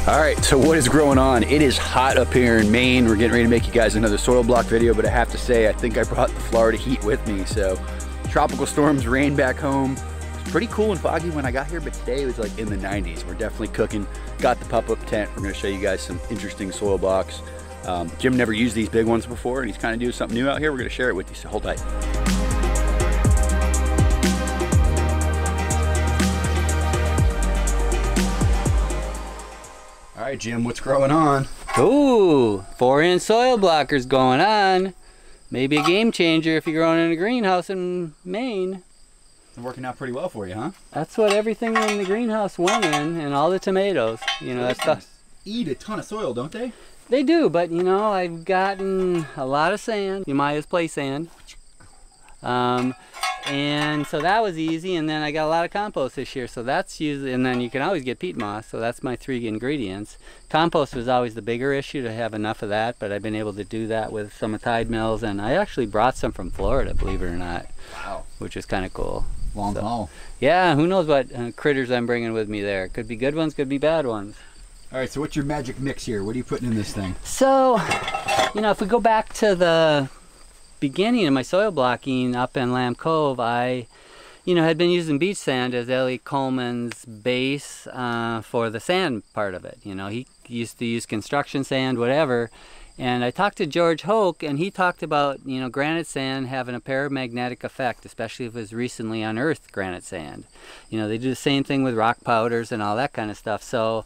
All right, so what is growing on? It is hot up here in Maine. We're getting ready to make you guys another soil block video, but I have to say, I think I brought the Florida heat with me. So tropical storms, rain back home. It's pretty cool and foggy when I got here, but today it was like in the 90s. We're definitely cooking. Got the pop-up tent. We're gonna show you guys some interesting soil blocks. Jim never used these big ones before, and he's kind of doing something new out here. We're gonna share it with you, so hold tight. All right, Jim, what's growing on? Ooh, 4-inch soil blockers going on. Maybe a game changer if you're growing in a greenhouse in Maine. It's working out pretty well for you, huh? That's what everything in the greenhouse went in, and all the tomatoes. You know, that stuff. Eat a ton of soil, don't they? They do, but you know, I've gotten a lot of sand. Maya's play sand. And so that was easy, and then I got a lot of compost this year, so that's usually, and then you can always get peat moss, so that's my 3 ingredients. Compost was always the bigger issue, to have enough of that, but I've been able to do that with some of Tide Mills, and I actually brought some from Florida, believe it or not. Wow. Which is kind of cool. Long haul. Yeah, who knows what critters I'm bringing with me there. Could be good ones, could be bad ones. All right, so what's your magic mix here? What are you putting in this thing? So, you know, if we go back to the beginning of my soil blocking up in Lamb Cove, I, you know, had been using beach sand as Ellie Coleman's base for the sand part of it. You know, he used to use construction sand, whatever. And I talked to George Hoke, and he talked about, you know, granite sand having a paramagnetic effect, especially if it was recently unearthed granite sand. You know, they do the same thing with rock powders and all that kind of stuff. So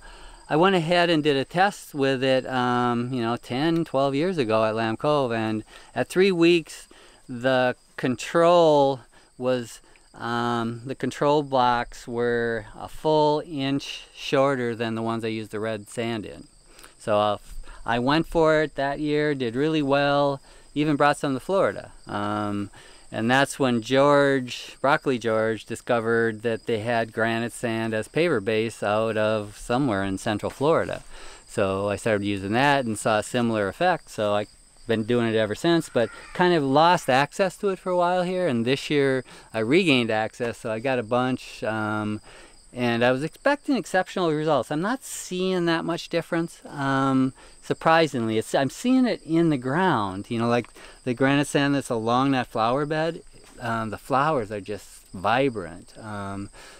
I went ahead and did a test with it, you know, 10, 12 years ago at Lamb Cove, and at 3 weeks, the control was, the control blocks were a full inch shorter than the ones I used the red sand in. So I went for it that year, did really well, even brought some to Florida. And that's when Broccoli George, discovered that they had granite sand as paver base out of somewhere in central Florida. So I started using that and saw a similar effect. So I've been doing it ever since, but kind of lost access to it for a while here. And this year I regained access, so I got a bunch. And I was expecting exceptional results. I'm not seeing that much difference, surprisingly. I'm seeing it in the ground, you know, like the granite sand that's along that flower bed. The flowers are just vibrant.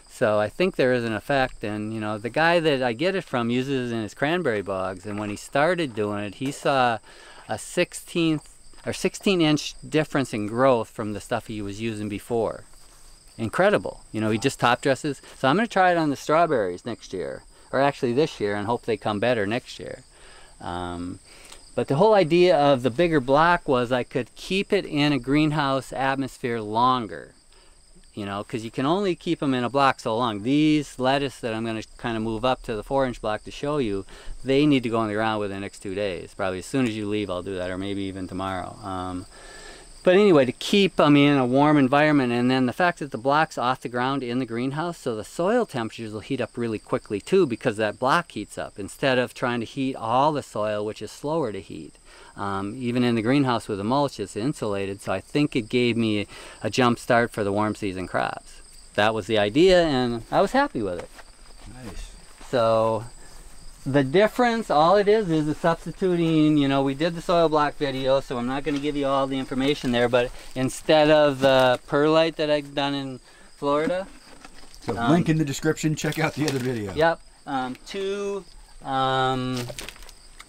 So I think there is an effect, and you know, the guy that I get it from uses it in his cranberry bogs, and when he started doing it, he saw a 16-inch difference in growth from the stuff he was using before. Incredible. You know, he just top dresses. So I'm going to try it on the strawberries next year, or actually this year, and hope they come better next year. But the whole idea of the bigger block was I could keep it in a greenhouse atmosphere longer, you know, because you can only keep them in a block so long. These lettuce that I'm going to kind of move up to the 4-inch block to show you, they need to go in the ground within the next 2 days. Probably as soon as you leave, I'll do that, or maybe even tomorrow. But anyway, to keep them in a warm environment, and then the fact that the block's off the ground in the greenhouse, so the soil temperatures will heat up really quickly too, because that block heats up instead of trying to heat all the soil, which is slower to heat. Even in the greenhouse with the mulch, it's insulated, so I think it gave me a jump start for the warm season crops. That was the idea, and I was happy with it. Nice. So the difference, all it is substituting, you know, we did the soil block video, so I'm not going to give you all the information there, but instead of the perlite that I've done in Florida. So link in the description, check out the other video. Yep. 2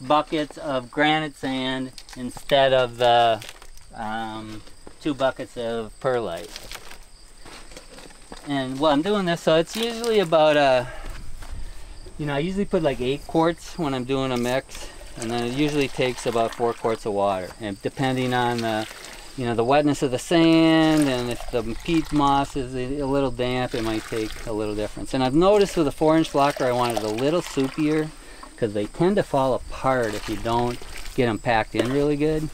buckets of granite sand instead of the 2 buckets of perlite. And well, I'm doing this, so it's usually about you know, I usually put like 8 quarts when I'm doing a mix, and then it usually takes about 4 quarts of water. And depending on the, you know, the wetness of the sand, and if the peat moss is a little damp, it might take a little difference. And I've noticed with a 4-inch blocker, I want it a little soupier, because they tend to fall apart if you don't get them packed in really good.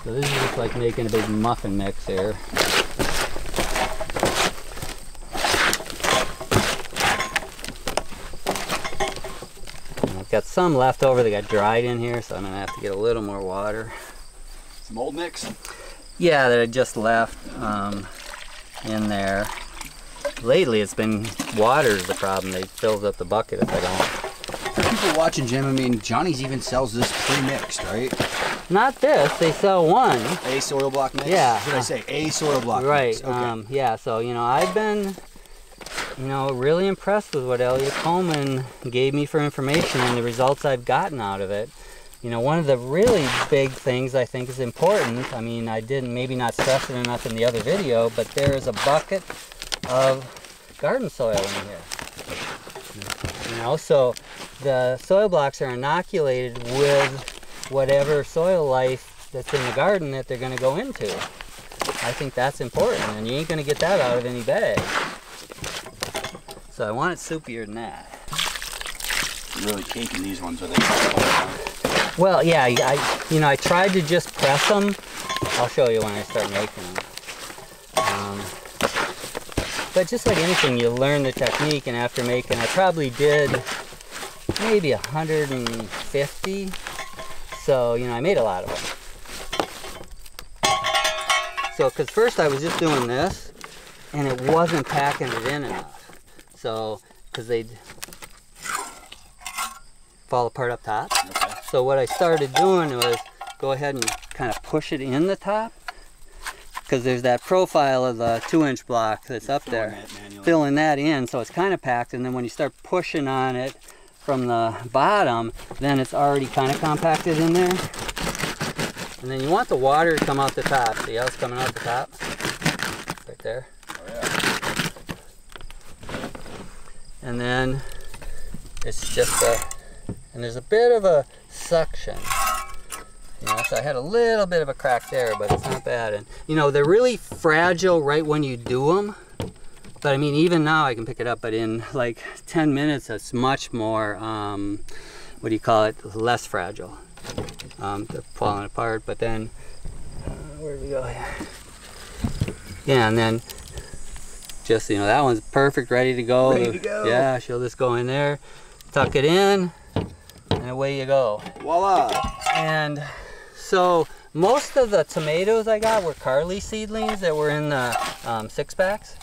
So this is just like making a big muffin mix here. Got some left over that got dried in here, so I'm gonna have to get a little more water. Some old mix? Yeah, that I just left in there. lately it's been water's the problem. They fills up the bucket if I don't. For people watching, Jim, I mean, Johnny's even sells this pre-mixed, right? Not this, they sell one. A soil block mix? Yeah. What did I say? A soil block right. mix. Okay. Yeah, so, you know, I've been, you know, really impressed with what Elliot Coleman gave me for information and the results I've gotten out of it. You know, one of the really big things I think is important, I mean, I didn't maybe not stress it enough in the other video, but there is a bucket of garden soil in here. You know, so the soil blocks are inoculated with whatever soil life that's in the garden that they're going to go into. I think that's important, and you ain't going to get that out of any bag. So I want it soupier than that. You're really caking these ones, are they? Well, yeah, I tried to just press them. I'll show you when I start making them. But just like anything, you learn the technique, and after making, I probably did maybe 150. So, you know, I made a lot of them. So, because first I was just doing this, and it wasn't packing it in enough. So, because they'd fall apart up top. Okay. So what I started doing was go ahead and kind of push it in the top, because there's that profile of the 2-inch block that's up there, filling that in, so it's kind of packed, and then when you start pushing on it from the bottom, then it's already kind of compacted in there. And then you want the water to come out the top. See how it's coming out the top? Right there. Oh, yeah. And then it's just and there's a bit of a suction. You know, so I had a little bit of a crack there, but it's not bad. And you know, they're really fragile right when you do them. But I mean, even now I can pick it up, but in like 10 minutes, it's much more, what do you call it, less fragile. They're falling apart, but then, where do we go here? Yeah, and then just, you know, that one's perfect, ready to go. Ready to go. Yeah, she'll just go in there, tuck it in, and away you go. Voila. And so most of the tomatoes I got were Carly seedlings that were in the 6-packs.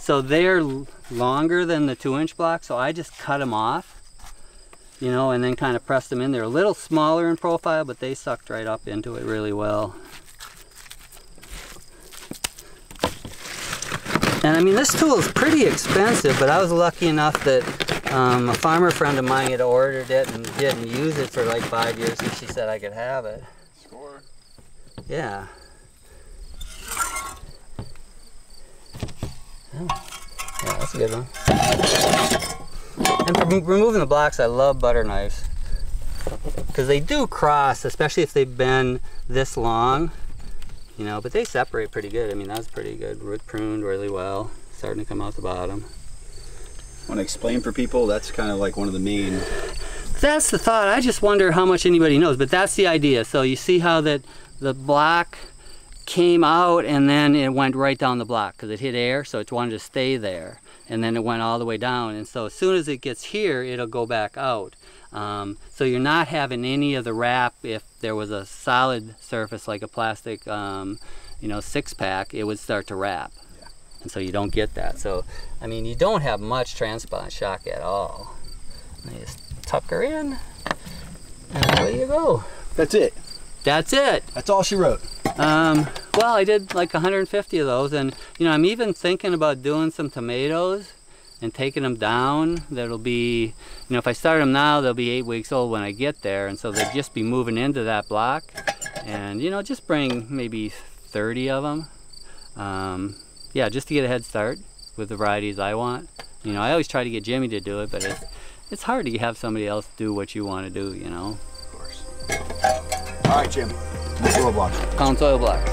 So they're longer than the 2-inch block, so I just cut them off, you know, and then kind of pressed them in. They're a little smaller in profile, but they sucked right up into it really well. And I mean, this tool is pretty expensive, but I was lucky enough that a farmer friend of mine had ordered it and didn't use it for like 5 years, and she said I could have it. Score. Yeah. Yeah, that's a good one. And for removing the blocks, I love butter knives, because they do cross, especially if they've been this long, you know, but they separate pretty good. I mean, that's pretty good. Root pruned really well, starting to come out the bottom. Want to explain for people? That's kind of like one of the main... That's the thought. I just wonder how much anybody knows, but that's the idea. So you see how that the block came out and then it went right down the block because it hit air, so it wanted to stay there, and then it went all the way down, and so as soon as it gets here, it'll go back out. So you're not having any of the wrap. If there was a solid surface like a plastic, you know, 6-pack, it would start to wrap. Yeah. And so you don't get that. So I mean, you don't have much transplant shock at all. You just tuck her in, and away you go. That's it. That's it. That's all she wrote. Well, I did like 150 of those, and you know, I'm even thinking about doing some tomatoes and taking them down. That'll be, you know, if I start them now, they'll be 8 weeks old when I get there, and so they'll just be moving into that block, and you know, just bring maybe 30 of them. Yeah, just to get a head start with the varieties I want. You know, I always try to get Jimmy to do it, but it's hard to have somebody else do what you want to do, you know. Of course. All right, Jim. Soil blocks. Pound soil blocks.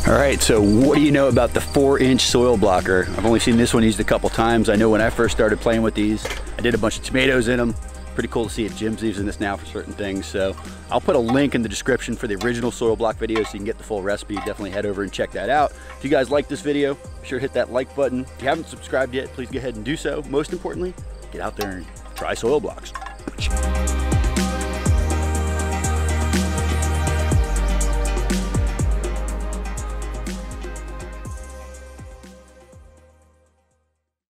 All right, so what do you know about the 4-inch soil blocker? I've only seen this one used a couple times. I know when I first started playing with these, I did a bunch of tomatoes in them. Pretty cool to see if Jim's using this now for certain things. So I'll put a link in the description for the original soil block video so you can get the full recipe. Definitely head over and check that out. If you guys like this video, be sure to hit that like button. If you haven't subscribed yet, please go ahead and do so. Most importantly, get out there and try soil blocks. mulch.